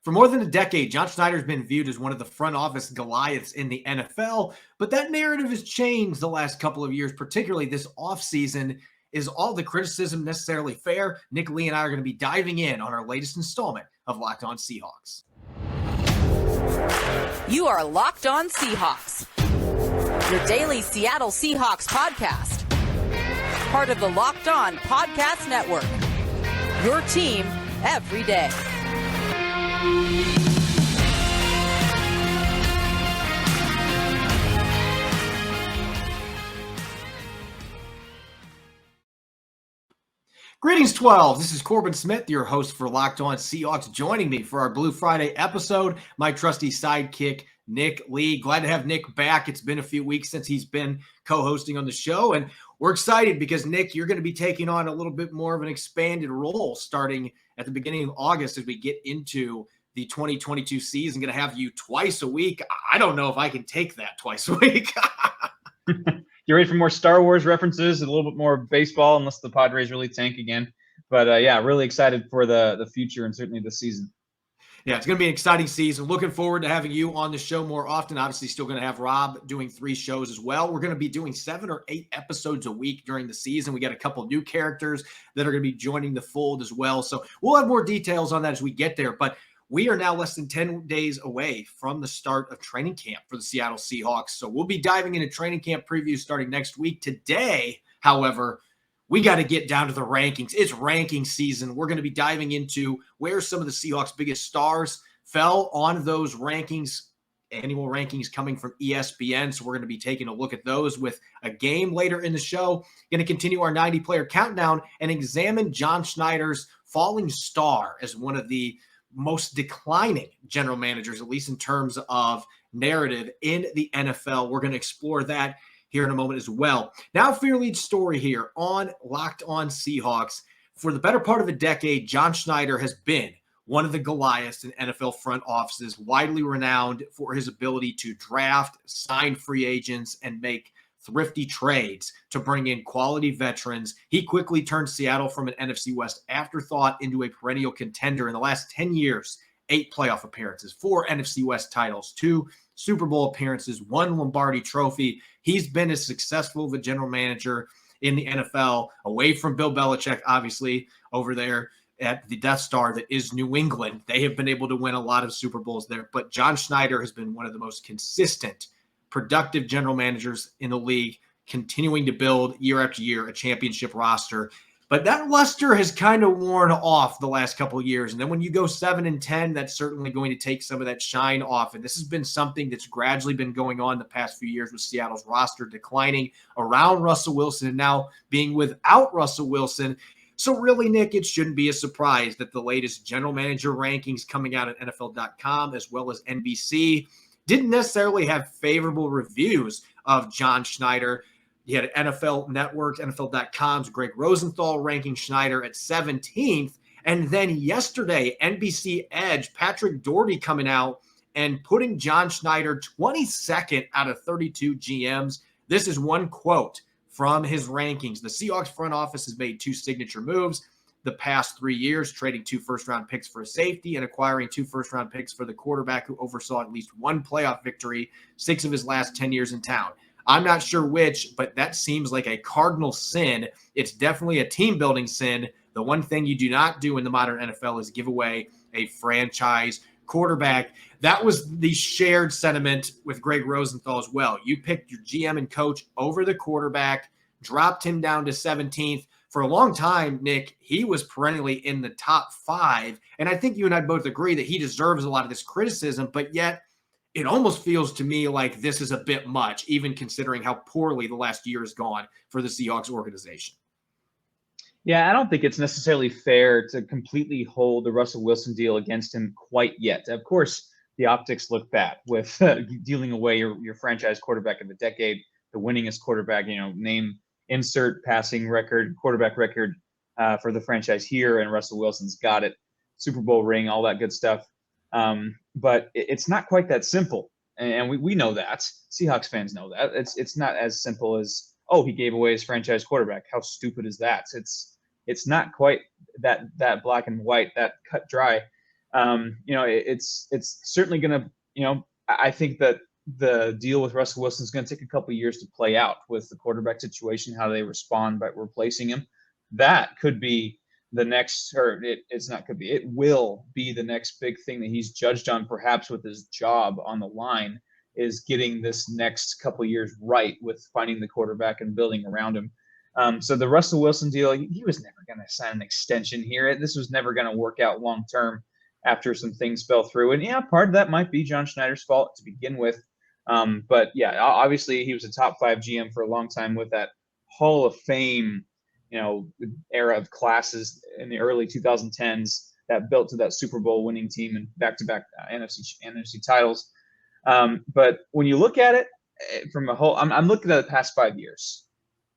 For more than a decade, John Schneider has been viewed as one of the front office Goliaths in the NFL, but that narrative has changed the last couple of years, particularly this offseason. Is all the criticism necessarily fair? Nick, Lee, and I are going to be diving in on our latest installment of Locked On Seahawks. You are Locked On Seahawks, your daily Seattle Seahawks podcast. Part of the Locked On Podcast Network, your team every day. Greetings, 12. This is Corbin Smith, your host for Locked On Seahawks. Joining me for our Blue Friday episode, my trusty sidekick, Nick Lee. Glad to have Nick back. It's been a few weeks since he's been co-hosting on the show, and we're excited because, Nick, you're going to be taking on a little bit more of an expanded role starting at the beginning of August as we get into the 2022 season. Going to have you twice a week. I don't know if I can take that twice a week. You ready for more Star Wars references and a little bit more baseball, unless the Padres really tank again? But yeah, really excited for the future and certainly the season. Yeah, it's going to be an exciting season. Looking forward to having you on the show more often. Obviously, still going to have Rob doing 3 shows as well. We're going to be doing 7 or 8 episodes a week during the season. We got a couple new characters that are going to be joining the fold as well. So we'll have more details on that as we get there. But we are now less than 10 days away from the start of training camp for the Seattle Seahawks. So we'll be diving into training camp previews starting next week. Today, however, we got to get down to the rankings. It's ranking season. We're going to be diving into where some of the Seahawks' biggest stars fell on those rankings, annual rankings coming from ESPN. So we're going to be taking a look at those with a game later in the show. Going to continue our 90-player countdown and examine John Schneider's falling star as one of the most declining general managers, at least in terms of narrative in the NFL. We're going to explore that here in a moment as well. Now for your lead story here on Locked On Seahawks. For the better part of a decade, John Schneider has been one of the Goliaths in NFL front offices, widely renowned for his ability to draft, sign free agents, and make thrifty trades to bring in quality veterans. He quickly turned Seattle from an NFC West afterthought into a perennial contender. In the last 10 years, 8 playoff appearances, 4 NFC West titles, 2 Super Bowl appearances, 1 Lombardi trophy. He's been as successful of a general manager in the NFL, away from Bill Belichick, obviously, over there at the Death Star that is New England. They have been able to win a lot of Super Bowls there, but John Schneider has been one of the most consistent, productive general managers in the league, continuing to build year after year a championship roster. But that luster has kind of worn off the last couple of years. And then when you go 7-10, that's certainly going to take some of that shine off. And this has been something that's gradually been going on the past few years with Seattle's roster declining around Russell Wilson and now being without Russell Wilson. So really, Nick, it shouldn't be a surprise that the latest general manager rankings coming out at NFL.com as well as NBC didn't necessarily have favorable reviews of John Schneider. You had NFL Network, NFL.com's Greg Rosenthal ranking Schneider at 17th. And then yesterday, NBC Edge, Patrick Doherty coming out and putting John Schneider 22nd out of 32 GMs. This is one quote from his rankings. The Seahawks front office has made 2 signature moves the past 3 years, trading 2 first-round picks for a safety and acquiring 2 first-round picks for the quarterback who oversaw at least 1 playoff victory 6 of his last 10 years in town. I'm not sure which, but that seems like a cardinal sin. It's definitely a team-building sin. The one thing you do not do in the modern NFL is give away a franchise quarterback. That was the shared sentiment with Greg Rosenthal as well. You picked your GM and coach over the quarterback, dropped him down to 17th. For a long time, Nick, he was perennially in the top 5. And I think you and I both agree that he deserves a lot of this criticism, but yet it almost feels to me like this is a bit much, even considering how poorly the last year has gone for the Seahawks organization. Yeah, I don't think it's necessarily fair to completely hold the Russell Wilson deal against him quite yet. Of course, the optics look bad with dealing away your franchise quarterback of the decade, the winningest quarterback, name, insert passing record, quarterback record for the franchise here, and Russell Wilson's got it. Super Bowl ring, all that good stuff. But it's not quite that simple. And we know that. Seahawks fans know that. It's not as simple as, oh, he gave away his franchise quarterback. How stupid is that? It's not quite that black and white, that cut dry. It's certainly going to, I think that the deal with Russell Wilson is going to take a couple of years to play out with the quarterback situation, how they respond by replacing him. That could be the next, or it will be the next big thing that he's judged on, perhaps with his job on the line, is getting this next couple of years right with finding the quarterback and building around him. So the Russell Wilson deal, he was never going to sign an extension here. This was never going to work out long term after some things fell through. And yeah, part of that might be John Schneider's fault to begin with. But yeah, obviously he was a top 5 GM for a long time with that Hall of Fame, era of classes in the early 2010s that built to that Super Bowl winning team and back-to-back NFC titles. But when you look at it from a whole, I'm looking at the past 5 years.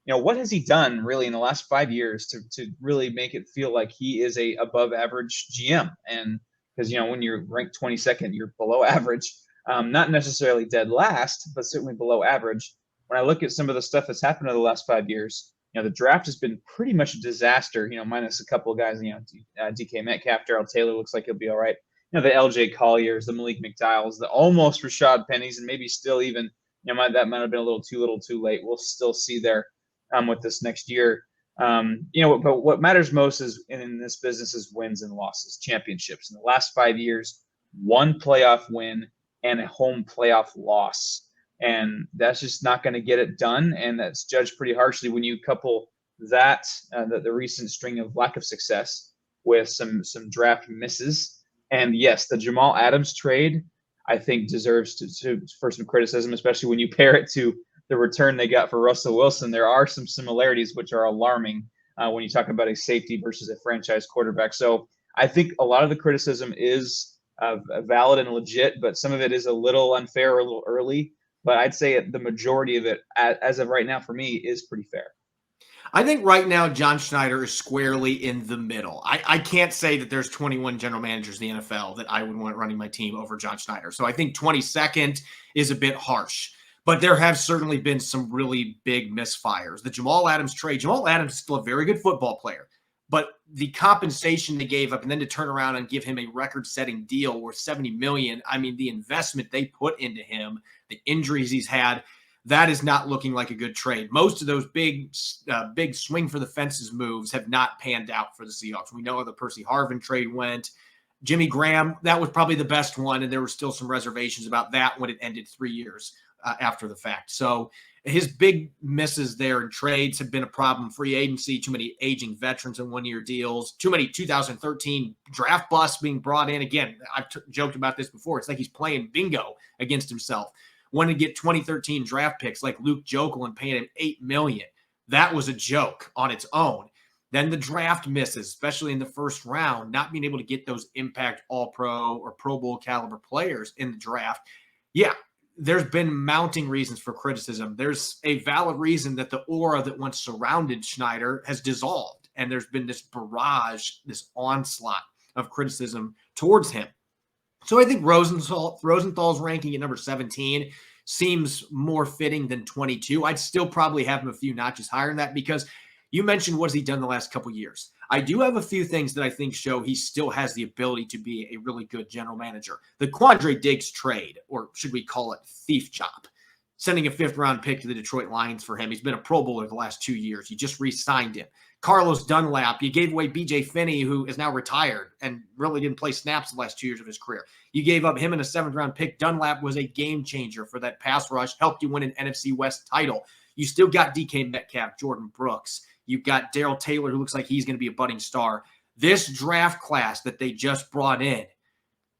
What has he done really in the last 5 years to really make it feel like he is a above average GM? And because, when you're ranked 22nd, you're below average, not necessarily dead last, but certainly below average. When I look at some of the stuff that's happened over the last 5 years, the draft has been pretty much a disaster, minus a couple of guys, DK Metcalf, Darrell Taylor looks like he'll be all right. The LJ Colliers, the Malik McDowells, the almost Rashad Pennies, and maybe still even, that might have been a little too late. We'll still see there with this next year. But what matters most is in this business is wins and losses, championships. In the last 5 years, 1 playoff win and a home playoff loss. And that's just not going to get it done. And that's judged pretty harshly when you couple that, the recent string of lack of success with some draft misses. And yes, the Jamal Adams trade, I think, deserves for some criticism, especially when you pair it to the return they got for Russell Wilson. There are some similarities which are alarming when you talk about a safety versus a franchise quarterback. So I think a lot of the criticism is valid and legit, but some of it is a little unfair or a little early. But I'd say the majority of it, as of right now, for me, is pretty fair. I think right now John Schneider is squarely in the middle. I can't say that there's 21 general managers in the NFL that I would want running my team over John Schneider. So I think 22nd is a bit harsh. But there have certainly been some really big misfires. The Jamal Adams trade, Jamal Adams is still a very good football player. But the compensation they gave up and then to turn around and give him a record-setting deal worth $70 million, I mean, the investment they put into him, the injuries he's had, that is not looking like a good trade. Most of those big swing for the fences moves have not panned out for the Seahawks. We know how the Percy Harvin trade went. Jimmy Graham, that was probably the best one, and there were still some reservations about that when it ended 3 years after the fact. So his big misses there in trades have been a problem. Free agency, too many aging veterans in one-year deals, too many 2013 draft busts being brought in. Again, I've joked about this before. It's like he's playing bingo against himself. Wanted to get 2013 draft picks like Luke Jokel and paying him $8 million. That was a joke on its own. Then the draft misses, especially in the first round, not being able to get those impact All-Pro or Pro Bowl caliber players in the draft. Yeah, there's been mounting reasons for criticism. There's a valid reason that the aura that once surrounded Schneider has dissolved, and there's been this barrage, this onslaught of criticism towards him. So I think Rosenthal's ranking at number 17 seems more fitting than 22. I'd still probably have him a few notches higher than that because you mentioned what has he done the last couple of years. I do have a few things that I think show he still has the ability to be a really good general manager. The Quandre Diggs trade, or should we call it thief job, sending a 5th-round pick to the Detroit Lions for him. He's been a Pro Bowler the last 2 years. You just re-signed him. Carlos Dunlap, you gave away B.J. Finney, who is now retired and really didn't play snaps the last 2 years of his career. You gave up him in a 7th-round pick. Dunlap was a game changer for that pass rush, helped you win an NFC West title. You still got DK Metcalf, Jordan Brooks. You've got Darrell Taylor, who looks like he's going to be a budding star. This draft class that they just brought in,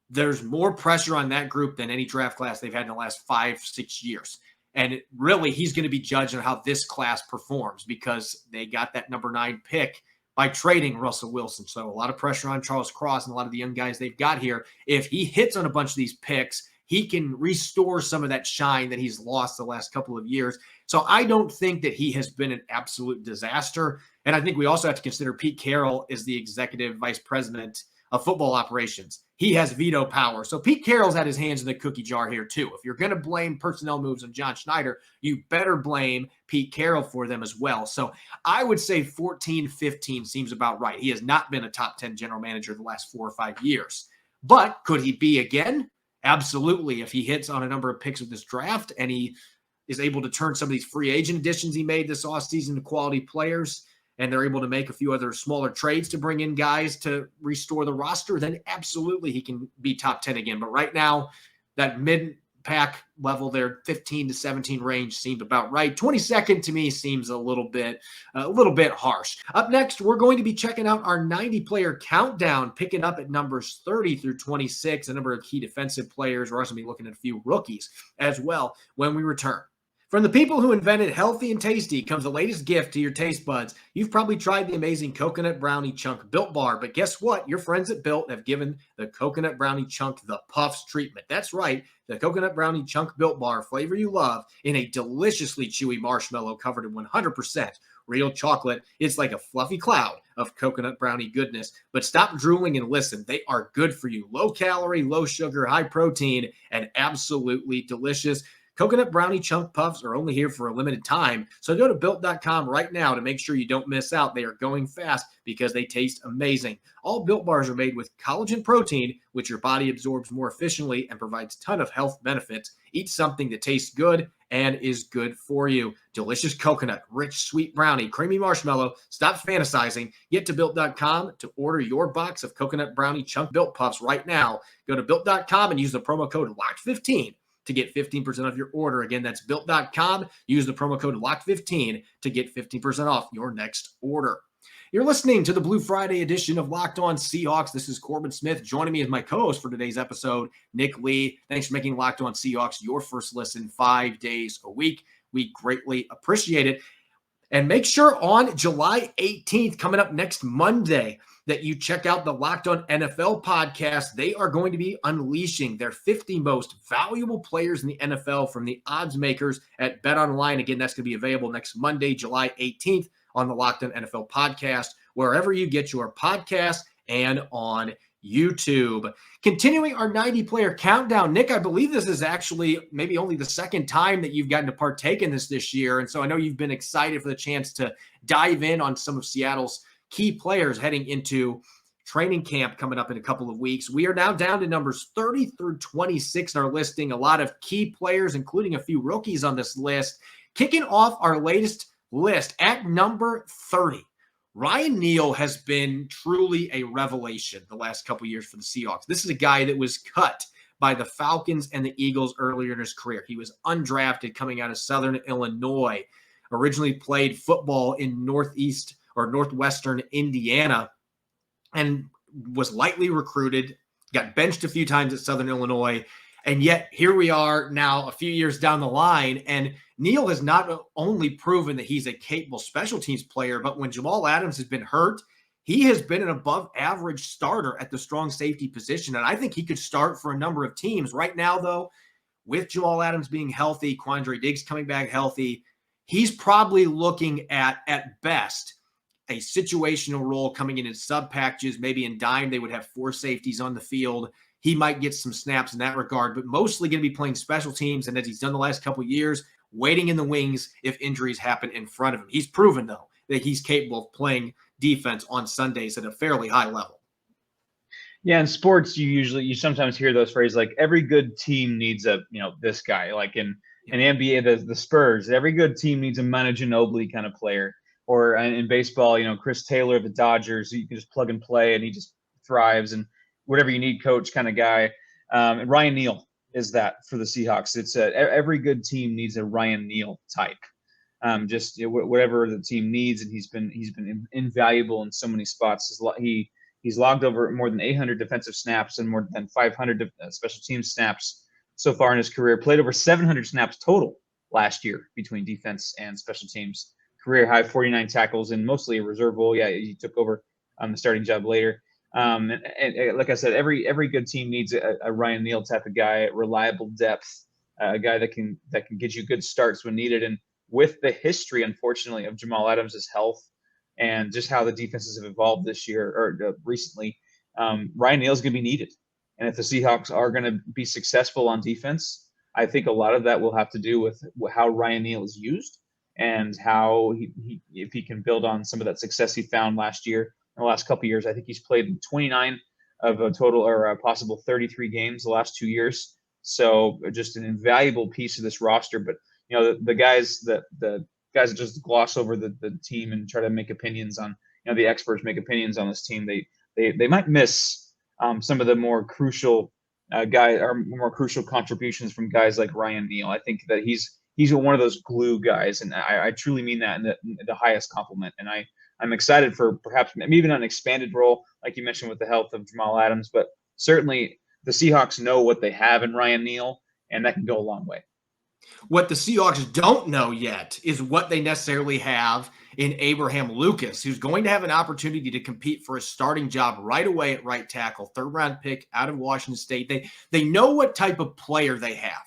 there's more pressure on that group than any draft class they've had in the last 5-6 years. And really, he's going to be judged on how this class performs because they got that number 9 pick by trading Russell Wilson. So a lot of pressure on Charles Cross and a lot of the young guys they've got here. If he hits on a bunch of these picks, he can restore some of that shine that he's lost the last couple of years. So I don't think that he has been an absolute disaster. And I think we also have to consider Pete Carroll is the executive vice president of football operations. He has veto power. So Pete Carroll's had his hands in the cookie jar here too. If you're going to blame personnel moves on John Schneider, you better blame Pete Carroll for them as well. So I would say 14, 15 seems about right. He has not been a top 10 general manager the last 4 or 5 years. But could he be again? Absolutely. If he hits on a number of picks with this draft and he is able to turn some of these free agent additions he made this offseason to quality players, and they're able to make a few other smaller trades to bring in guys to restore the roster, then absolutely he can be top 10 again. But right now, that mid-pack level there, 15 to 17 range seemed about right. 22nd to me seems a little bit harsh. Up next, we're going to be checking out our 90-player countdown, picking up at numbers 30 through 26, a number of key defensive players. We're also going to be looking at a few rookies as well when we return. From the people who invented healthy and tasty comes the latest gift to your taste buds. You've probably tried the amazing Coconut Brownie Chunk Built Bar, but guess what? Your friends at Built have given the Coconut Brownie Chunk the Puffs treatment. That's right, the Coconut Brownie Chunk Built Bar, flavor you love, in a deliciously chewy marshmallow covered in 100% real chocolate. It's like a fluffy cloud of coconut brownie goodness. But stop drooling and listen. They are good for you. Low calorie, low sugar, high protein, and absolutely delicious. Coconut Brownie Chunk Puffs are only here for a limited time, so go to Built.com right now to make sure you don't miss out. They are going fast because they taste amazing. All Built Bars are made with collagen protein, which your body absorbs more efficiently and provides a ton of health benefits. Eat something that tastes good and is good for you. Delicious coconut, rich, sweet brownie, creamy marshmallow. Stop fantasizing. Get to Built.com to order your box of Coconut Brownie Chunk Built Puffs right now. Go to Built.com and use the promo code LOCKED15 to get 15% off your order. Again, that's Built.com. Use the promo code LOCKED15 to get 15% off your next order. You're listening to the Blue Friday edition of Locked On Seahawks. This is Corbin Smith. Joining me as my co-host for today's episode, Nick Lee. Thanks for making Locked On Seahawks your first listen 5 days a week. We greatly appreciate it. And make sure on July 18th, coming up next Monday, that you check out the Locked On NFL podcast. They are going to be unleashing their 50 most valuable players in the NFL from the odds makers at BetOnline. Again, that's going to be available next Monday, July 18th on the Locked On NFL podcast, wherever you get your podcasts and on YouTube. Continuing our 90-player countdown, Nick, I believe this is actually maybe only the second time that you've gotten to partake in this year. And so I know you've been excited for the chance to dive in on some of Seattle's key players heading into training camp coming up in a couple of weeks. We are now down to numbers 30 through 26 in our listing. A lot of key players, including a few rookies on this list. Kicking off our latest list at number 30. Ryan Neal has been truly a revelation the last couple of years for the Seahawks. This is a guy that was cut by the Falcons and the Eagles earlier in his career. He was undrafted coming out of Southern Illinois, originally played football in Northwestern Indiana, and was lightly recruited, got benched a few times at Southern Illinois, and yet here we are now a few years down the line, and Neal has not only proven that he's a capable special teams player, but when Jamal Adams has been hurt, he has been an above-average starter at the strong safety position, and I think he could start for a number of teams. Right now, though, with Jamal Adams being healthy, Quandre Diggs coming back healthy, he's probably looking at best, a situational role coming in sub packages. Maybe in dime, they would have 4 safeties on the field. He might get some snaps in that regard, but mostly going to be playing special teams. And as he's done the last couple of years, waiting in the wings if injuries happen in front of him. He's proven, though, that he's capable of playing defense on Sundays at a fairly high level. Yeah, in sports, you sometimes hear those phrases like every good team needs this guy. Like in NBA, the Spurs, every good team needs a Manu Ginobili kind of player. Or in baseball, Chris Taylor of the Dodgers, you can just plug and play and he just thrives, and whatever you need coach kind of guy. And Ryan Neal is that for the Seahawks. It's every good team needs a Ryan Neal type. Whatever the team needs, and he's been invaluable in so many spots. He's logged over more than 800 defensive snaps and more than 500 special team snaps so far in his career. Played over 700 snaps total last year between defense and special teams. Career high 49 tackles and mostly a reserve role. Yeah, he took over the starting job later. And like I said, every good team needs a Ryan Neal type of guy, reliable depth, a guy that can get you good starts when needed. And with the history, unfortunately, of Jamal Adams' health and just how the defenses have evolved this year or recently, Ryan Neal is going to be needed. And if the Seahawks are going to be successful on defense, I think a lot of that will have to do with how Ryan Neal is used and how if he can build on some of that success he found last year. In the last couple of years, I think he's played in 29 of a total or a possible 33 games the last 2 years. So just an invaluable piece of this roster. But the guys that just gloss over the team and try to make opinions on, the experts make opinions on this team. They might miss some of the more crucial more crucial contributions from guys like Ryan Neal. I think that he's one of those glue guys, and I truly mean that in the highest compliment. And I'm excited for perhaps maybe even an expanded role, like you mentioned with the health of Jamal Adams, but certainly the Seahawks know what they have in Ryan Neal, and that can go a long way. What the Seahawks don't know yet is what they necessarily have in Abraham Lucas, who's going to have an opportunity to compete for a starting job right away at right tackle, third-round pick out of Washington State. They know what type of player they have.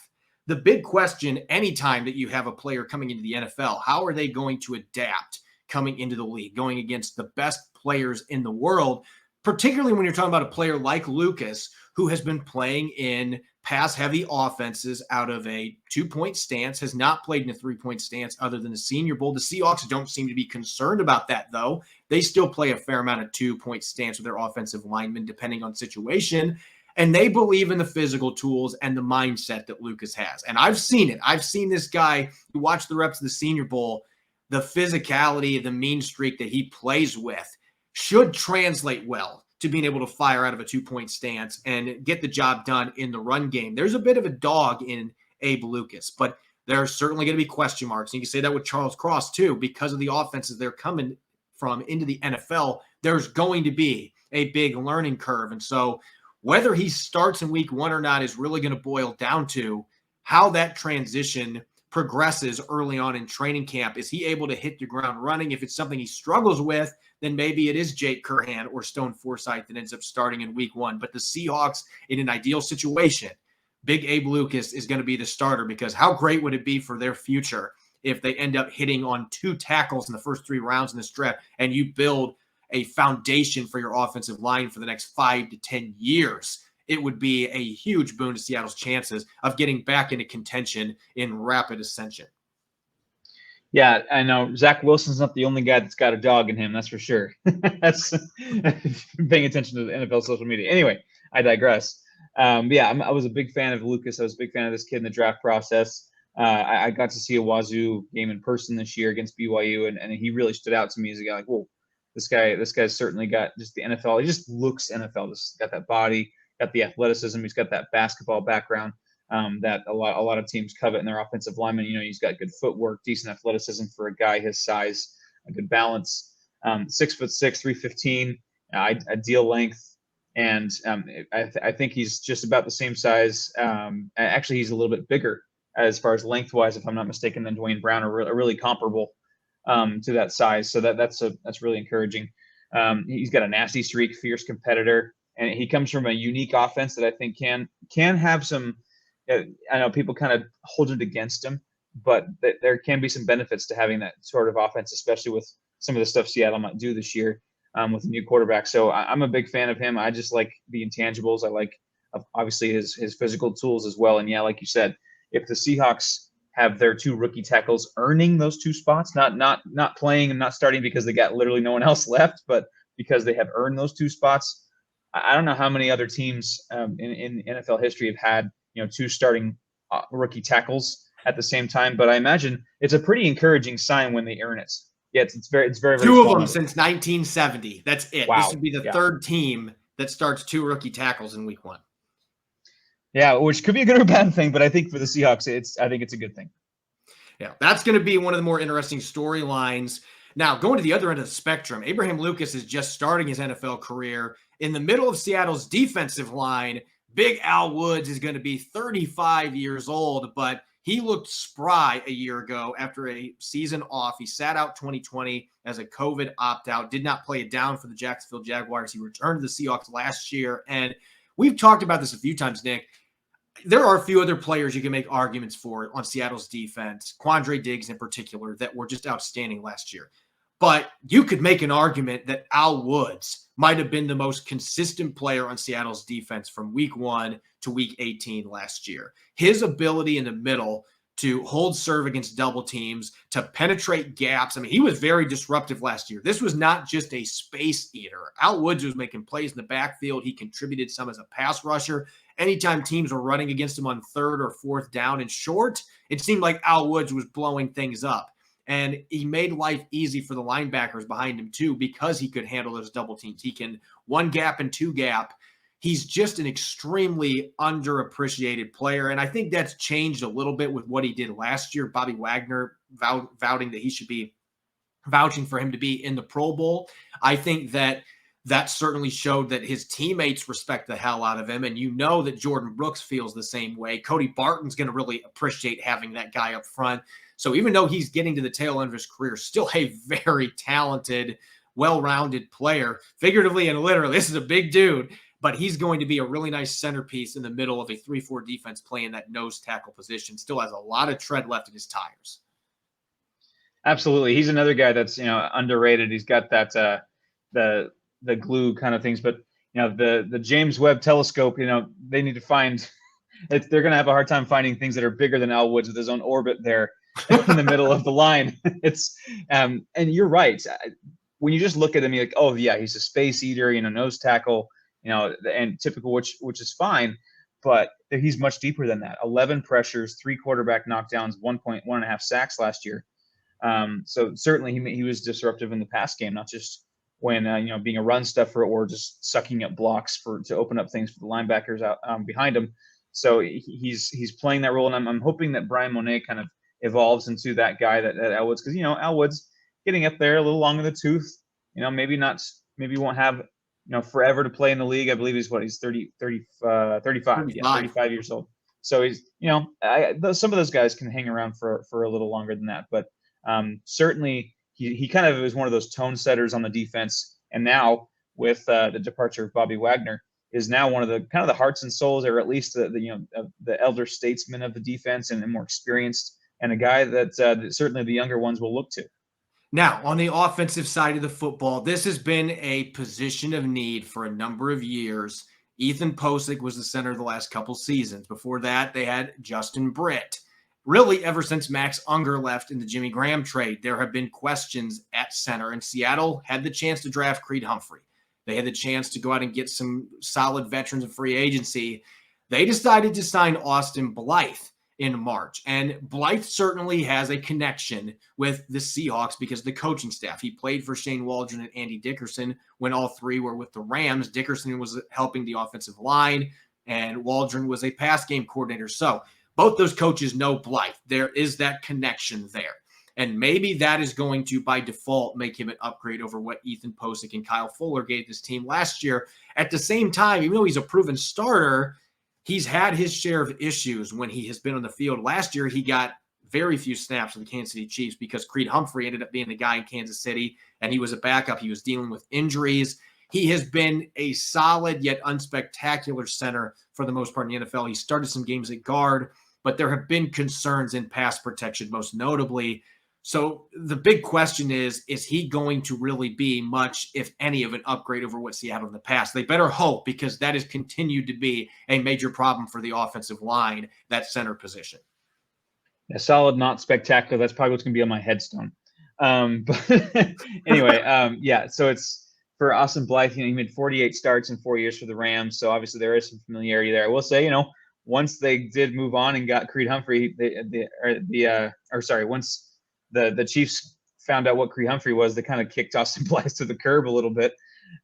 The big question anytime that you have a player coming into the NFL, how are they going to adapt coming into the league, going against the best players in the world, particularly when you're talking about a player like Lucas, who has been playing in pass-heavy offenses out of a two-point stance, has not played in a three-point stance other than the Senior Bowl. The Seahawks don't seem to be concerned about that, though. They still play a fair amount of two-point stance with their offensive linemen, depending on situation. And they believe in the physical tools and the mindset that Lucas has. And I've seen it. I've seen this guy who watched the reps of the Senior Bowl, the physicality, the mean streak that he plays with should translate well to being able to fire out of a two-point stance and get the job done in the run game. There's a bit of a dog in Abe Lucas, but there are certainly going to be question marks. And you can say that with Charles Cross too, because of the offenses they're coming from into the NFL, there's going to be a big learning curve. And so whether he starts in week one or not is really going to boil down to how that transition progresses early on in training camp. Is he able to hit the ground running? If it's something he struggles with, then maybe it is Jake Curhan or Stone Forsythe that ends up starting in week one. But the Seahawks, in an ideal situation, Big Abe Lucas is going to be the starter, because how great would it be for their future if they end up hitting on two tackles in the first 3 rounds in this draft, and you build a foundation for your offensive line for the next 5 to 10 years. It would be a huge boon to Seattle's chances of getting back into contention in rapid ascension. Yeah, I know Zach Wilson's not the only guy that's got a dog in him. That's for sure. That's paying attention to the NFL social media. Anyway, I digress. I was a big fan of Lucas. I was a big fan of this kid in the draft process. I got to see a Wazoo game in person this year against BYU, and he really stood out to me as a guy like, whoa, this guy's certainly got just the NFL. He just looks NFL. Just got that body, got the athleticism. He's got that basketball background that a lot of teams covet in their offensive linemen. He's got good footwork, decent athleticism for a guy his size, a good balance. 6'6", 315, ideal length, and I think he's just about the same size. Actually, he's a little bit bigger as far as lengthwise, if I'm not mistaken, than Dwayne Brown, are really comparable to that size. So that's really encouraging. He's got a nasty streak, fierce competitor, and he comes from a unique offense that I think can have some. I know people kind of hold it against him, but there can be some benefits to having that sort of offense, especially with some of the stuff Seattle might do this year with a new quarterback. So I'm a big fan of him. I just like the intangibles. I like obviously his physical tools as well. And yeah, like you said, if the Seahawks have their 2 rookie tackles earning those 2 spots, not playing and not starting because they got literally no one else left, but because they have earned those 2 spots. I don't know how many other teams in NFL history have had 2 starting rookie tackles at the same time, but I imagine it's a pretty encouraging sign when they earn it. Yeah, it's very 2 of them since 1970. That's it. Wow. This would be the 3rd team that starts 2 rookie tackles in week 1. Yeah, which could be a good or bad thing, but I think for the Seahawks, I think it's a good thing. Yeah, that's going to be one of the more interesting storylines. Now, going to the other end of the spectrum, Abraham Lucas is just starting his NFL career in the middle of Seattle's defensive line. Big Al Woods is going to be 35 years old, but he looked spry a year ago after a season off. He sat out 2020 as a COVID opt-out, did not play it down for the Jacksonville Jaguars. He returned to the Seahawks last year, and we've talked about this a few times, Nick. There are a few other players you can make arguments for on Seattle's defense, Quandre Diggs in particular, that were just outstanding last year. But you could make an argument that Al Woods might have been the most consistent player on Seattle's defense from week 1 to week 18 last year. His ability in the middle to hold serve against double teams, to penetrate gaps. I mean, he was very disruptive last year. This was not just a space eater. Al Woods was making plays in the backfield. He contributed some as a pass rusher. Anytime teams were running against him on third or fourth down and short, it seemed like Al Woods was blowing things up. And he made life easy for the linebackers behind him too, because he could handle those double teams. He can one gap and two gap. He's just an extremely underappreciated player. And I think that's changed a little bit with what he did last year. Bobby Wagner vouching that he should be vouching for him to be in the Pro Bowl. I think that certainly showed that his teammates respect the hell out of him. And you know that Jordan Brooks feels the same way. Cody Barton's going to really appreciate having that guy up front. So even though he's getting to the tail end of his career, still a very talented, well-rounded player, figuratively and literally. This is a big dude, but he's going to be a really nice centerpiece in the middle of a 3-4 defense playing that nose tackle position. Still has a lot of tread left in his tires. Absolutely. He's another guy that's, underrated. He's got that, the glue kind of things, but the James Webb telescope, they need to find they're going to have a hard time finding things that are bigger than Al Woods with his own orbit there in the middle of the line. It's and you're right. When you just look at him, you're like, oh yeah, he's a space eater, nose tackle, and typical, which is fine, but he's much deeper than that. 11 pressures, 3 quarterback knockdowns, 1.5 sacks last year. So certainly he was disruptive in the pass game, not just when being a run stuffer or just sucking up blocks to open up things for the linebackers out behind him. So he's playing that role, and I'm hoping that Brian Monet kind of evolves into that guy that Al Woods, because Al Woods getting up there a little long in the tooth. Maybe won't have forever to play in the league. I believe he's 35 years old. So he's some of those guys can hang around for a little longer than that, but certainly he kind of is one of those tone setters on the defense. And now with the departure of Bobby Wagner, is now one of the kind of the hearts and souls, or at least the elder statesman of the defense, and more experienced, and a guy that certainly the younger ones will look to. Now, on the offensive side of the football, this has been a position of need for a number of years. Ethan Posek was the center the last couple seasons. Before that, they had Justin Britt. Really, ever since Max Unger left in the Jimmy Graham trade, there have been questions at center, and Seattle had the chance to draft Creed Humphrey. They had the chance to go out and get some solid veterans of free agency. They decided to sign Austin Blythe in March. And Blythe certainly has a connection with the Seahawks because of the coaching staff. He played for Shane Waldron and Andy Dickerson when all three were with the Rams. Dickerson was helping the offensive line, and Waldron was a pass game coordinator. So both those coaches know Blythe. There is that connection there. And maybe that is going to, by default, make him an upgrade over what Ethan Posek and Kyle Fuller gave this team last year. At the same time, even though he's a proven starter, he's had his share of issues when he has been on the field. Last year, he got very few snaps for the Kansas City Chiefs because Creed Humphrey ended up being the guy in Kansas City, and he was a backup. He was dealing with injuries. He has been a solid yet unspectacular center for the most part in the NFL. He started some games at guard, but there have been concerns in pass protection, most notably. So the big question is he going to really be much, if any, of an upgrade over what Seattle in the past? They better hope, because that has continued to be a major problem for the offensive line, that center position. Yeah, solid, not spectacular. That's probably what's going to be on my headstone. But anyway, yeah, so it's for Austin Blythe. He made 48 starts in 4 years for the Rams, so obviously there is some familiarity there. I will say, once they did move on and got Creed Humphrey, once the Chiefs found out what Creed Humphrey was, they kind of kicked Austin Blythe to the curb a little bit.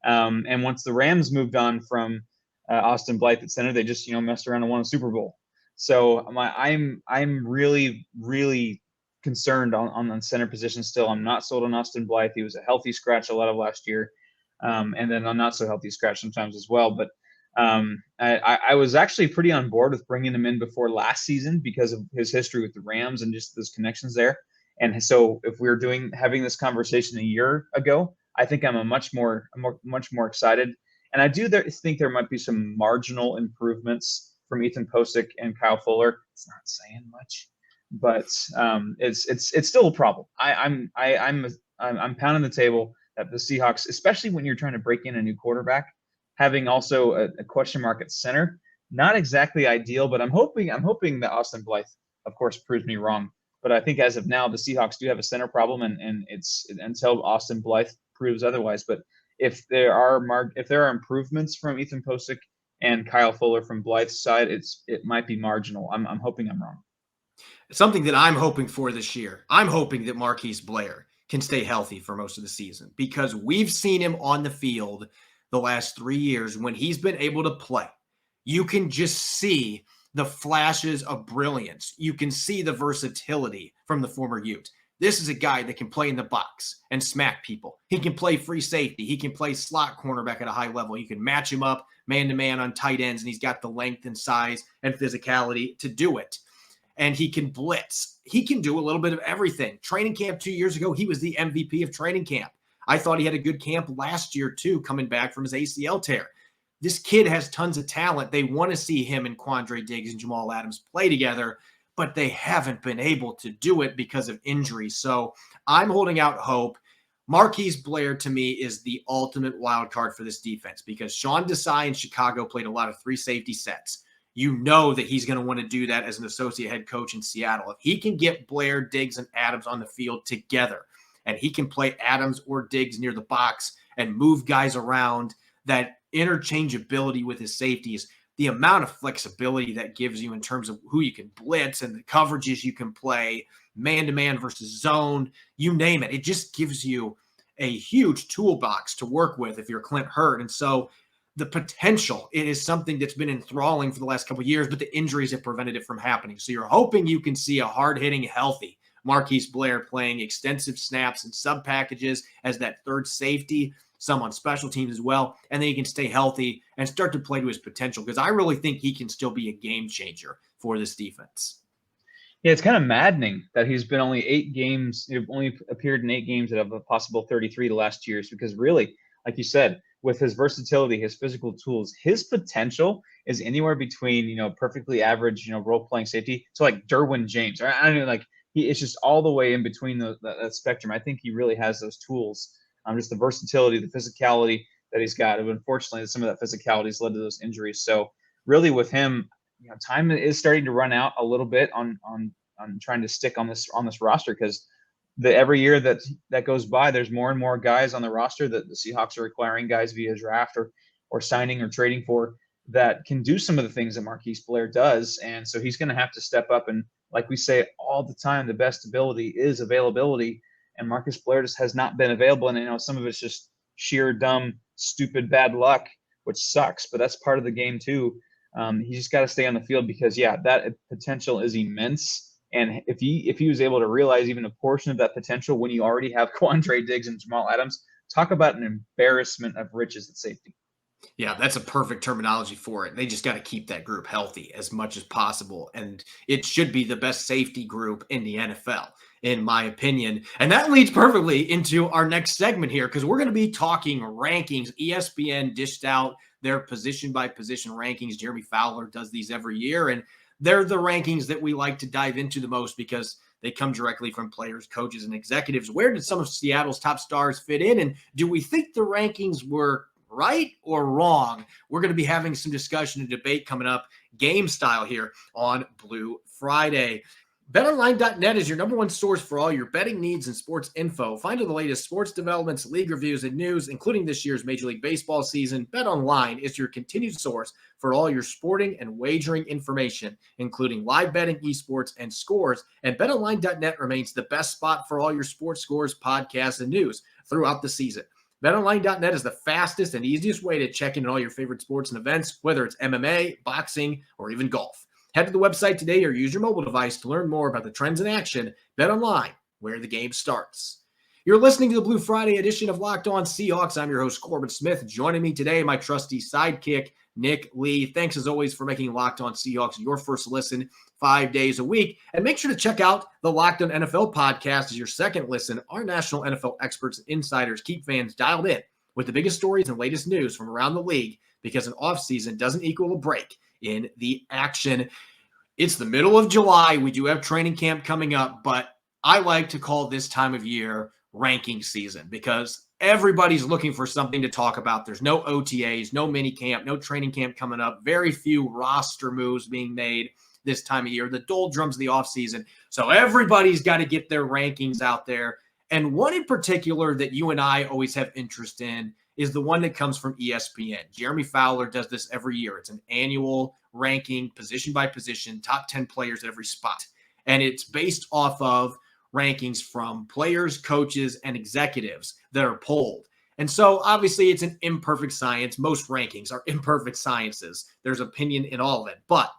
And once the Rams moved on from Austin Blythe at center, they just messed around and won a Super Bowl. So I'm really, really concerned on the center position still. I'm not sold on Austin Blythe. He was a healthy scratch a lot of last year, and then a not so healthy scratch sometimes as well. But I was actually pretty on board with bringing him in before last season because of his history with the Rams and just those connections there. And so if we were having this conversation a year ago, I think I'm much more excited. And I do think there might be some marginal improvements from Ethan Posek and Kyle Fuller. It's not saying much, but it's still a problem. I'm pounding the table that the Seahawks, especially when you're trying to break in a new quarterback, having also a question mark at center, not exactly ideal. But I'm hoping that Austin Blythe of course, proves me wrong. But I think as of now, the Seahawks do have a center problem, and it's until Austin Blythe proves otherwise. But if there are improvements from Ethan Posek and Kyle Fuller from Blythe's side, it might be marginal. I'm hoping I'm wrong. Something that I'm hoping for this year, I'm hoping that Marquis Blair can stay healthy for most of the season, because we've seen him on the field the last 3 years when he's been able to play. You can just see the flashes of brilliance. You can see the versatility from the former Ute. This is a guy that can play in the box and smack people. He can play free safety. He can play slot cornerback at a high level. You can match him up man-to-man on tight ends, and he's got the length and size and physicality to do it. And he can blitz. He can do a little bit of everything. Training camp 2 years ago, he was the MVP of training camp. I thought he had a good camp last year, too, coming back from his ACL tear. This kid has tons of talent. They want to see him and Quandre Diggs and Jamal Adams play together, but they haven't been able to do it because of injury. So I'm holding out hope. Marquis Blair, to me, is the ultimate wild card for this defense, because Sean Desai in Chicago played a lot of three safety sets. You know that he's going to want to do that as an associate head coach in Seattle. If he can get Blair, Diggs, and Adams on the field together, and he can play Adams or Diggs near the box and move guys around, that interchangeability with his safeties, the amount of flexibility that gives you in terms of who you can blitz and the coverages you can play, man-to-man versus zone, you name it. It just gives you a huge toolbox to work with if you're Clint Hurtt. And so the potential, it is something that's been enthralling for the last couple of years, but the injuries have prevented it from happening. So you're hoping you can see a hard-hitting, healthy Marquis Blair playing extensive snaps and sub-packages as that third safety, some on special teams as well, and then he can stay healthy and start to play to his potential, because I really think he can still be a game changer for this defense. Yeah, it's kind of maddening that he's been only only appeared in 8 games out of a possible 33 the last 2 years, because really, like you said, with his versatility, his physical tools, his potential is anywhere between, perfectly average, role-playing safety to like Derwin James. Or I don't know, like it's just all the way in between that spectrum. I think he really has those tools. Just the versatility, the physicality that he's got. And unfortunately, some of that physicality has led to those injuries. So really with him, time is starting to run out a little bit on trying to stick on this roster, because every year that goes by, there's more and more guys on the roster that the Seahawks are acquiring, guys via draft or signing or trading for, that can do some of the things that Marquis Blair does. And so he's going to have to step up. And like we say all the time, the best ability is availability. And Marquis Blair just has not been available. And, some of it's just sheer dumb, stupid, bad luck, which sucks. But that's part of the game, too. He's just got to stay on the field, because, that potential is immense. And if he was able to realize even a portion of that potential when you already have Quandre Diggs and Jamal Adams, talk about an embarrassment of riches at safety. Yeah, that's a perfect terminology for it. They just got to keep that group healthy as much as possible. And it should be the best safety group in the NFL, in my opinion. And that leads perfectly into our next segment here, because we're going to be talking rankings. ESPN dished out their position-by-position rankings. Jeremy Fowler does these every year, and they're the rankings that we like to dive into the most, because they come directly from players, coaches, and executives. Where did some of Seattle's top stars fit in? And do we think the rankings were right or wrong? We're going to be having some discussion and debate coming up, game style, here on Blue Friday. BetOnline.net is your number one source for all your betting needs and sports info. Find all the latest sports developments, league reviews, and news, including this year's Major League Baseball season. BetOnline is your continued source for all your sporting and wagering information, including live betting, esports, and scores. And BetOnline.net remains the best spot for all your sports scores, podcasts, and news throughout the season. BetOnline.net is the fastest and easiest way to check in on all your favorite sports and events, whether it's MMA, boxing, or even golf. Head to the website today or use your mobile device to learn more about the trends in action. BetOnline, where the game starts. You're listening to the Blue Friday edition of Locked On Seahawks. I'm your host, Corbin Smith. Joining me today, my trusty sidekick, Nick Lee. Thanks, as always, for making Locked On Seahawks your first listen 5 days a week. And make sure to check out the Locked On NFL podcast as your second listen. Our national NFL experts and insiders keep fans dialed in with the biggest stories and latest news from around the league, because an offseason doesn't equal a break in the action. It's the middle of July. We do have training camp coming up, but I like to call this time of year ranking season, because Everybody's looking for something to talk about. There's no OTAs, no mini camp, no training camp coming up. Very few roster moves being made this time of year. The doldrums of the offseason. So everybody's got to get their rankings out there. And one in particular that you and I always have interest in is the one that comes from ESPN. Jeremy Fowler does this every year. It's an annual ranking, position by position, top 10 players at every spot. And it's based off of rankings from players, coaches, and executives that are polled. And so obviously it's an imperfect science. Most rankings are imperfect sciences. There's opinion in all of it. But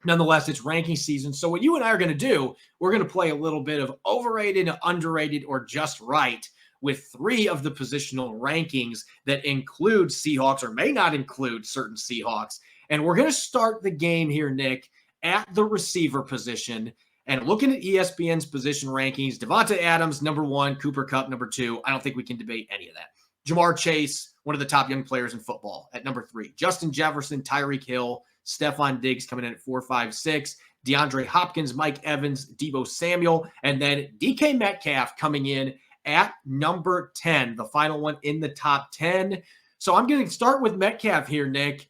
nonetheless, it's ranking season. So what you and I are going to do, we're going to play a little bit of overrated, underrated, or just right with 3 of the positional rankings that include Seahawks or may not include certain Seahawks. And we're going to start the game here, Nick, at the receiver position. And looking at ESPN's position rankings, Levante Adams, number 1, Cooper Kupp, number 2. I don't think we can debate any of that. Jamar Chase, one of the top young players in football, at number 3. Justin Jefferson, Tyreek Hill, Stephon Diggs coming in at 4, 5, 6. DeAndre Hopkins, Mike Evans, Deebo Samuel, and then DK Metcalf coming in at number 10, the final one in the top 10. So I'm going to start with Metcalf here, Nick.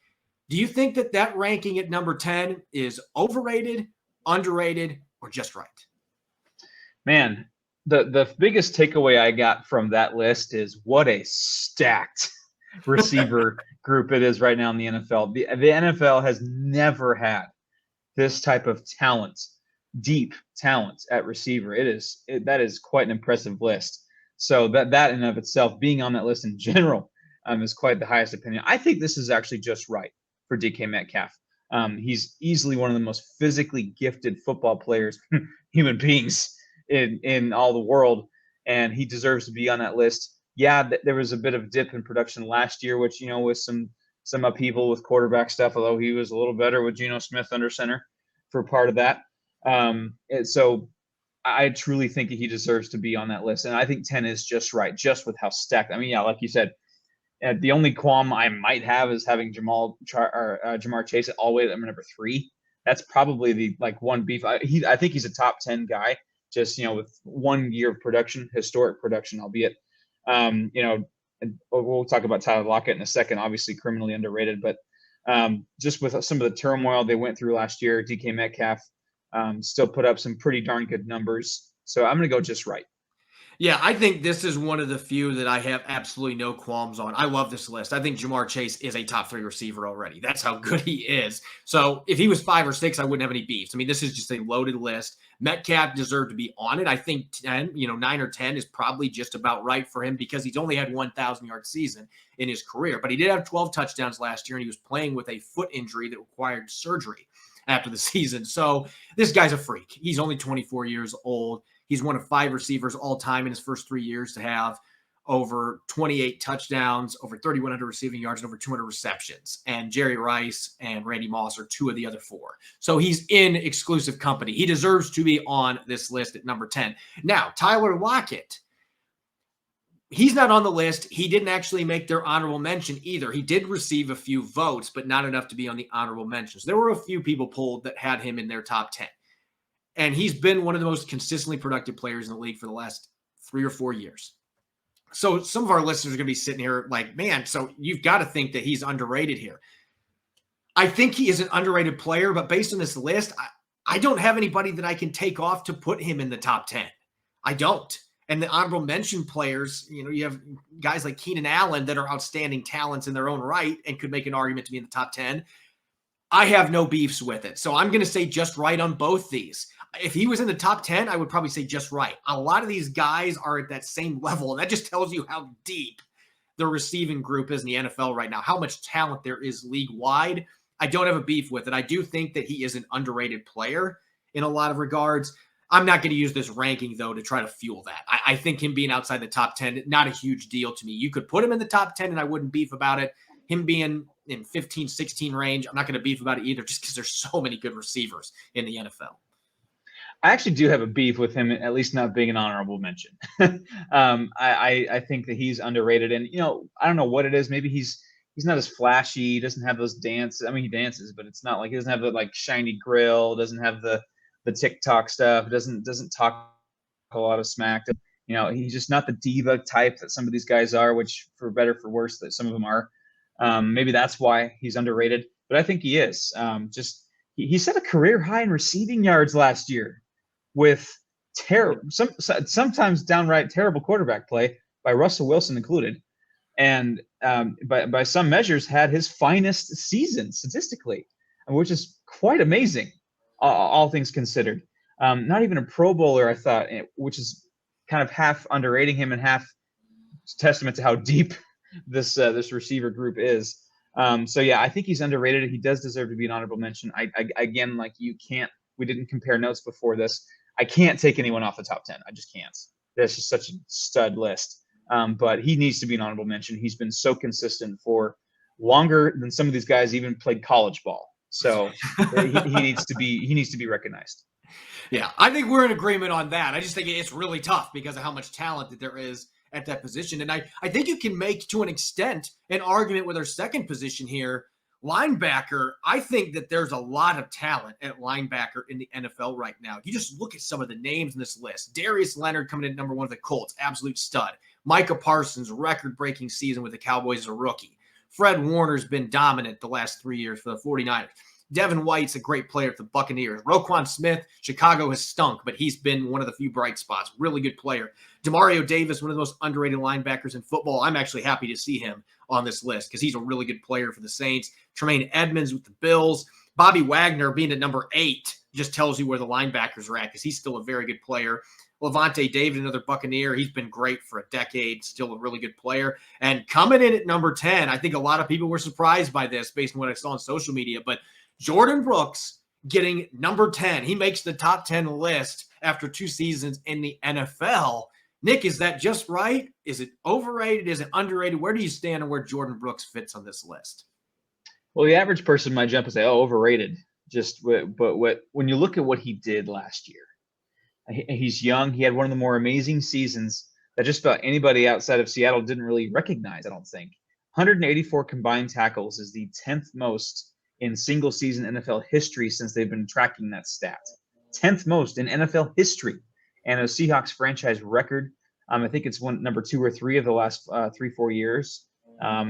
Do you think that ranking at number 10 is overrated, underrated, or just right? Man, the biggest takeaway I got from that list is what a stacked receiver group it is right now in the NFL. The NFL has never had this type of talent, deep talent at receiver. That is quite an impressive list. So that in and of itself, being on that list in general, is quite the highest opinion. I think this is actually just right for DK Metcalf. He's easily one of the most physically gifted football players, human beings in all the world, and he deserves to be on that list. Yeah, there was a bit of a dip in production last year, which, with some upheaval with quarterback stuff, although he was a little better with Geno Smith under center for part of that. So I truly think he deserves to be on that list. And I think 10 is just right, just with how stacked. I mean, yeah, like you said, the only qualm I might have is having Jamar Chase all the way at number 3. That's probably the one beef. I think he's a top 10 guy, just, with 1 year of production, historic production, albeit. We'll talk about Tyler Lockett in a second, obviously criminally underrated, but just with some of the turmoil they went through last year, DK Metcalf still put up some pretty darn good numbers. So I'm going to go just right. Yeah, I think this is one of the few that I have absolutely no qualms on. I love this list. I think Jamar Chase is a top 3 receiver already. That's how good he is. So if he was 5 or 6, I wouldn't have any beefs. I mean, this is just a loaded list. Metcalf deserved to be on it. I think 9 or 10 is probably just about right for him because he's only had 1,000-yard season in his career. But he did have 12 touchdowns last year, and he was playing with a foot injury that required surgery after the season. So this guy's a freak. He's only 24 years old. He's one of 5 receivers all time in his first 3 years to have over 28 touchdowns, over 3,100 receiving yards, and over 200 receptions. And Jerry Rice and Randy Moss are 2 of the other 4. So he's in exclusive company. He deserves to be on this list at number 10. Now, Tyler Lockett, he's not on the list. He didn't actually make their honorable mention either. He did receive a few votes, but not enough to be on the honorable mentions. There were a few people polled that had him in their top 10. And he's been one of the most consistently productive players in the league for the last 3 or 4 years. So some of our listeners are going to be sitting here like, man, so you've got to think that he's underrated here. I think he is an underrated player, but based on this list, I don't have anybody that I can take off to put him in the top 10. I don't. And the honorable mention players, you have guys like Keenan Allen that are outstanding talents in their own right and could make an argument to be in the top 10. I have no beefs with it. So I'm going to say just right on both these. If he was in the top 10, I would probably say just right. A lot of these guys are at that same level, and that just tells you how deep the receiving group is in the NFL right now, how much talent there is league-wide. I don't have a beef with it. I do think that he is an underrated player in a lot of regards. I'm not going to use this ranking, though, to try to fuel that. I think him being outside the top 10, not a huge deal to me. You could put him in the top 10, and I wouldn't beef about it. Him being in 15, 16 range, I'm not going to beef about it either just because there's so many good receivers in the NFL. I actually do have a beef with him, at least not being an honorable mention. I think that he's underrated, and I don't know what it is. Maybe he's not as flashy. He doesn't have those dances. I mean, he dances, but it's not like he doesn't have the shiny grill. Doesn't have the TikTok stuff. Doesn't talk a lot of smack. He's just not the diva type that some of these guys are, which for better or for worse, that some of them are. Maybe that's why he's underrated, but I think he is. He set a career high in receiving yards last year with sometimes downright terrible quarterback play by Russell Wilson included, and by some measures had his finest season statistically, which is quite amazing, all things considered. Not even a Pro Bowler, I thought, which is kind of half underrating him and half testament to how deep this receiver group is. So yeah, I think he's underrated. He does deserve to be an honorable mention. I again, like we didn't compare notes before this. I can't take anyone off the top 10. I just can't. That's just such a stud list. But he needs to be an honorable mention. He's been so consistent for longer than some of these guys even played college ball. So he needs to be recognized. Yeah, I think we're in agreement on that. I just think it's really tough because of how much talent that there is at that position. And I think you can make, to an extent, an argument with our second position here, linebacker. I think that there's a lot of talent at linebacker in the NFL right now. You just look at some of the names in this list. Darius Leonard coming in number 1 with the Colts, absolute stud. Micah Parsons, record-breaking season with the Cowboys as a rookie. Fred Warner's been dominant the last 3 years for the 49ers. Devin White's a great player for the Buccaneers. Roquan Smith, Chicago has stunk, but he's been one of the few bright spots. Really good player. Demario Davis, one of the most underrated linebackers in football. I'm actually happy to see him on this list because he's a really good player for the Saints. Tremaine Edmonds with the Bills. Bobby Wagner being at number 8 just tells you where the linebackers are at because he's still a very good player. Levante David, another Buccaneer. He's been great for a decade, still a really good player. And coming in at number 10, I think a lot of people were surprised by this based on what I saw on social media, but Jordan Brooks getting number 10. He makes the top 10 list after 2 seasons in the NFL. Nick, is that just right? Is it overrated? Is it underrated? Where do you stand on where Jordan Brooks fits on this list? Well, the average person might jump and say, overrated. But when you look at what he did last year, he's young. He had one of the more amazing seasons that just about anybody outside of Seattle didn't really recognize, I don't think. 184 combined tackles is the 10th most in single season NFL history since they've been tracking that stat. 10th most in NFL history, and a Seahawks franchise record. I think it's number 2 or 3 of the last 3-4 years.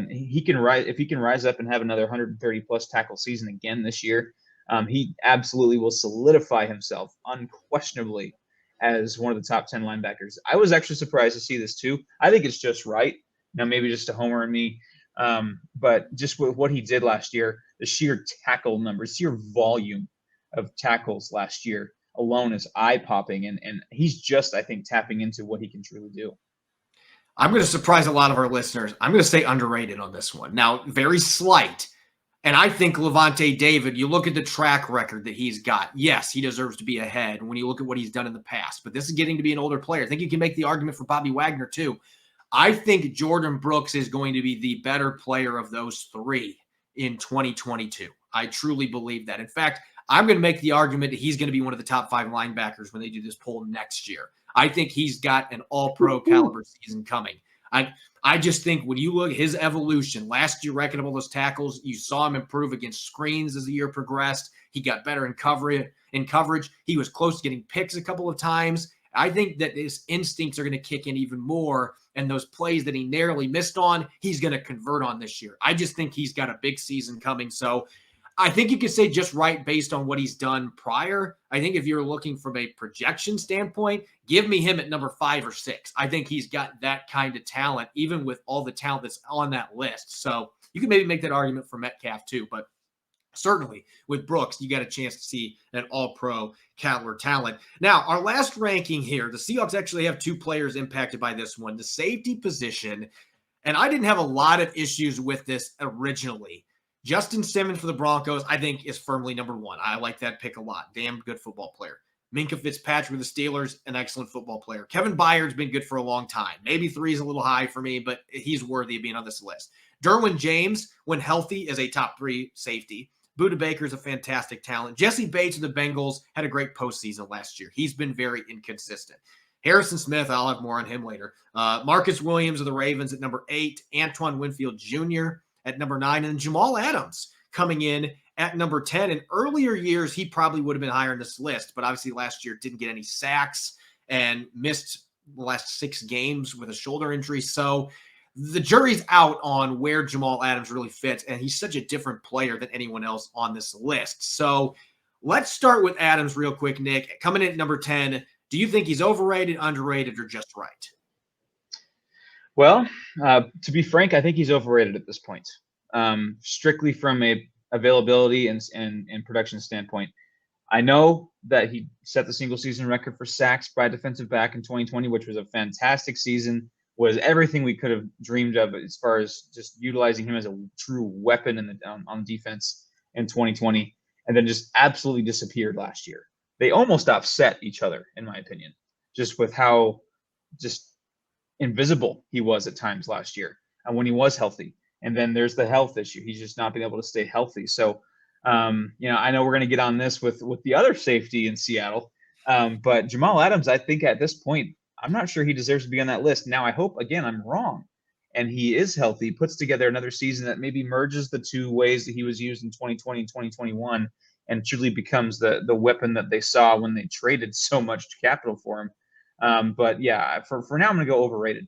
He can rise if he can rise up and have another 130 plus tackle season again this year. He absolutely will solidify himself unquestionably as one of the top 10 linebackers. I was actually surprised to see this too. I think it's just right. Now maybe just a homer in me. But just with what he did last year, the sheer tackle numbers, sheer volume of tackles last year alone is eye-popping. And he's just, I think, tapping into what he can truly do. I'm going to surprise a lot of our listeners. I'm going to say underrated on this one. Now, very slight. And I think Levante David, you look at the track record that he's got. Yes, he deserves to be ahead when you look at what he's done in the past. But this is getting to be an older player. I think you can make the argument for Bobby Wagner, too. I think Jordan Brooks is going to be the better player of those 3 in 2022. I truly believe that. In fact, I'm going to make the argument that he's going to be one of the top 5 linebackers when they do this poll next year. I think he's got an all-pro caliber season coming. I just think when you look at his evolution, last year racking up all those tackles, you saw him improve against screens as the year progressed. He got better in coverage. He was close to getting picks a couple of times. I think that his instincts are going to kick in even more, and those plays that he narrowly missed on, he's going to convert on this year. I just think he's got a big season coming. So I think you could say just right based on what he's done prior. I think if you're looking from a projection standpoint, give me him at number 5 or 6. I think he's got that kind of talent, even with all the talent that's on that list. So you can maybe make that argument for Metcalf too, but certainly with Brooks, you got a chance to see an all-pro caliber talent. Now, our last ranking here, the Seahawks actually have 2 players impacted by this one, the safety position. And I didn't have a lot of issues with this originally. Justin Simmons for the Broncos, I think, is firmly number 1. I like that pick a lot. Damn good football player. Minka Fitzpatrick with the Steelers, an excellent football player. Kevin Byard's been good for a long time. Maybe 3 is a little high for me, but he's worthy of being on this list. Derwin James, when healthy, is a top 3 safety. Budda Baker's a fantastic talent. Jesse Bates of the Bengals had a great postseason last year. He's been very inconsistent. Harrison Smith, I'll have more on him later. Marcus Williams of the Ravens at number 8. Antoine Winfield Jr. at number 9. And Jamal Adams coming in at number 10. In earlier years, he probably would have been higher in this list, but obviously last year didn't get any sacks and missed the last 6 games with a shoulder injury. So the jury's out on where Jamal Adams really fits, and he's such a different player than anyone else on this list. So let's start with Adams real quick, Nick. Coming in at number 10, do you think he's overrated, underrated, or just right? Well, to be frank, I think he's overrated at this point. Strictly from a availability and production standpoint. I know that he set the single season record for sacks by a defensive back in 2020, which was a fantastic season, was everything we could have dreamed of as far as just utilizing him as a true weapon on defense in 2020, and then just absolutely disappeared last year. They almost offset each other, in my opinion, just with how just invisible he was at times last year and when he was healthy. And then there's the health issue. He's just not been able to stay healthy. So, I know we're going to get on this with the other safety in Seattle. But Jamal Adams, I think at this point, I'm not sure he deserves to be on that list. Now, I hope, again, I'm wrong and he is healthy, puts together another season that maybe merges the two ways that he was used in 2020 and 2021 and truly becomes the weapon that they saw when they traded so much capital for him. But yeah, for now, I'm going to go overrated.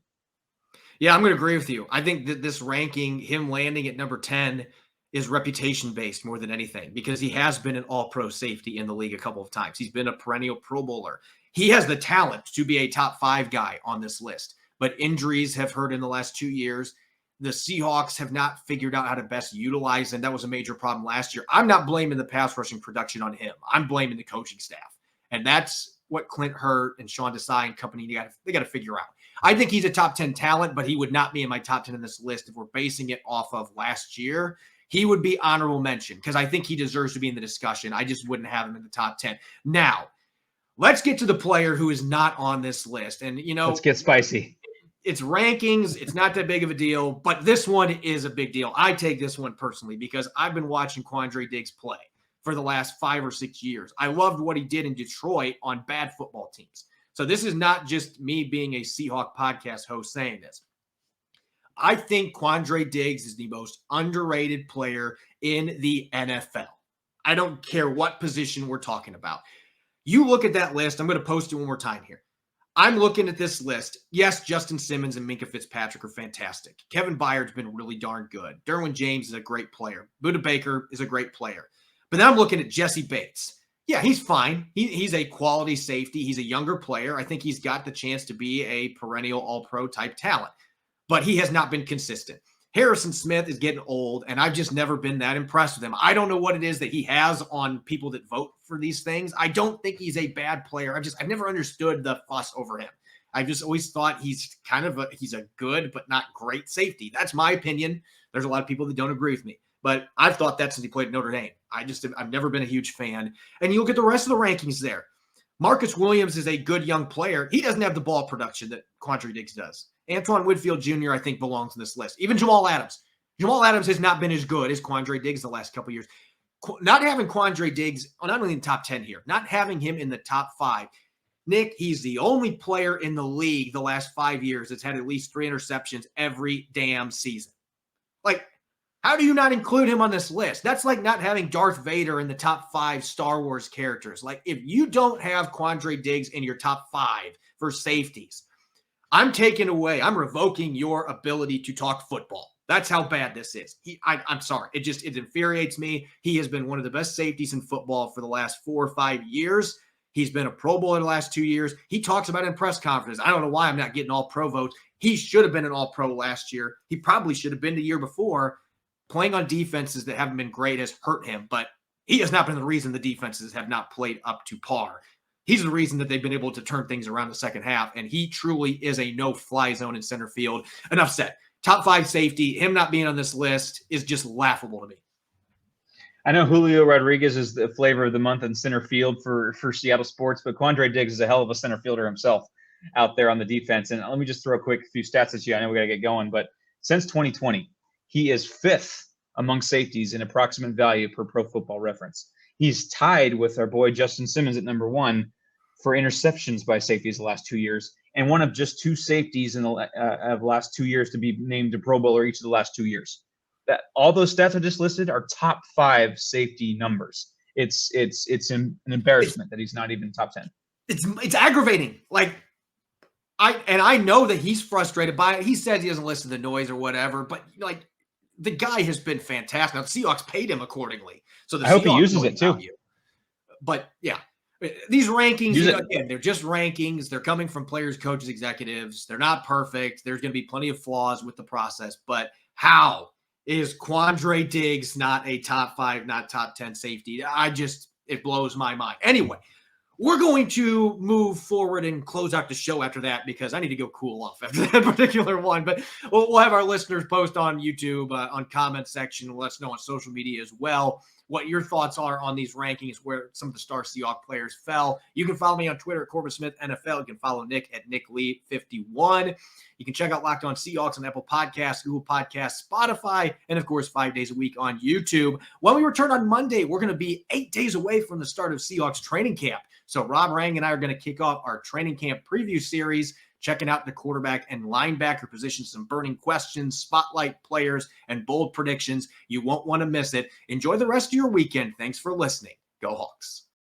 Yeah, I'm going to agree with you. I think that this ranking, him landing at number 10, is reputation-based more than anything because he has been an all-pro safety in the league a couple of times. He's been a perennial Pro Bowler. He has the talent to be a top 5 guy on this list, but injuries have hurt in the last 2 years. The Seahawks have not figured out how to best utilize him. That was a major problem last year. I'm not blaming the pass rushing production on him. I'm blaming the coaching staff, and that's what Clint Hurt and Sean Desai and company, they got to figure out. I think he's a top 10 talent, but he would not be in my top 10 in this list if we're basing it off of last year. He would be honorable mention because I think he deserves to be in the discussion. I just wouldn't have him in the top 10. Now, let's get to the player who is not on this list. And, let's get spicy. It's rankings. It's not that big of a deal, but this one is a big deal. I take this one personally because I've been watching Quandre Diggs play for the last 5 or 6 years. I loved what he did in Detroit on bad football teams. So this is not just me being a Seahawk podcast host saying this. I think Quandre Diggs is the most underrated player in the NFL. I don't care what position we're talking about. You look at that list. I'm going to post it one more time here. I'm looking at this list. Yes, Justin Simmons and Minka Fitzpatrick are fantastic. Kevin Byard's been really darn good. Derwin James is a great player. Budda Baker is a great player. But then I'm looking at Jesse Bates. Yeah, he's fine. He's a quality safety. He's a younger player. I think he's got the chance to be a perennial all-pro type talent. But he has not been consistent. Harrison Smith is getting old, and I've just never been that impressed with him. I don't know what it is that he has on people that vote for these things. I don't think he's a bad player. I've never understood the fuss over him. I've just always thought he's he's a good but not great safety. That's my opinion. There's a lot of people that don't agree with me. But I've thought that since he played at Notre Dame. I've never been a huge fan. And you look at the rest of the rankings there. Marcus Williams is a good young player. He doesn't have the ball production that Quandre Diggs does. Antoine Whitfield Jr., I think, belongs on this list. Even Jamal Adams. Jamal Adams has not been as good as Quandre Diggs the last couple of years. Not having Quandre Diggs, not only in the top 10 here, not having him in the top 5. Nick, he's the only player in the league the last 5 years that's had at least 3 interceptions every damn season. Like, how do you not include him on this list? That's like not having Darth Vader in the top 5 Star Wars characters. Like, if you don't have Quandre Diggs in your top 5 for safeties, I'm revoking your ability to talk football. That's how bad this is. I'm sorry. It infuriates me. He has been one of the best safeties in football for the last 4 or 5 years. He's been a Pro Bowler the last 2 years. He talks about it in press conferences. I don't know why I'm not getting all pro votes. He should have been an all pro last year. He probably should have been the year before. Playing on defenses that haven't been great has hurt him, but he has not been the reason the defenses have not played up to par. He's the reason that they've been able to turn things around the second half, and he truly is a no-fly zone in center field. Enough said. Top 5 safety, him not being on this list is just laughable to me. I know Julio Rodriguez is the flavor of the month in center field for Seattle sports, but Quandre Diggs is a hell of a center fielder himself out there on the defense. And let me just throw a quick few stats at you. I know we got to get going, but since 2020, he is 5th among safeties in approximate value per Pro Football Reference. He's tied with our boy Justin Simmons at number 1 for interceptions by safeties the last 2 years, and one of just 2 safeties in the last 2 years to be named a Pro Bowler each of the last 2 years. That all those stats I just listed are top 5 safety numbers. It's an embarrassment that he's not even top 10. It's aggravating. Like, I know that he's frustrated by it. He says he doesn't listen to the noise or whatever, but like the guy has been fantastic. Now the Seahawks paid him accordingly, so I hope he uses it too. But yeah, these rankings, again, they're just rankings. They're coming from players, coaches, executives. They're not perfect. There's going to be plenty of flaws with the process. But how is Quandre Diggs not a top 5, not top 10 safety? It blows my mind. Anyway, we're going to move forward and close out the show after that because I need to go cool off after that particular one. But we'll have our listeners post on YouTube, on comment section. Let us know on social media as well what your thoughts are on these rankings, where some of the star Seahawks players fell. You can follow me on Twitter at Corbin Smith NFL. You can follow Nick at Nick Lee 51. You can check out Locked On Seahawks on Apple Podcasts, Google Podcasts, Spotify, and of course 5 days a week on YouTube. When we return on Monday, we're going to be 8 days away from the start of Seahawks training camp. So Rob Rang and I are going to kick off our training camp preview series, checking out the quarterback and linebacker positions, some burning questions, spotlight players, and bold predictions. You won't want to miss it. Enjoy the rest of your weekend. Thanks for listening. Go Hawks.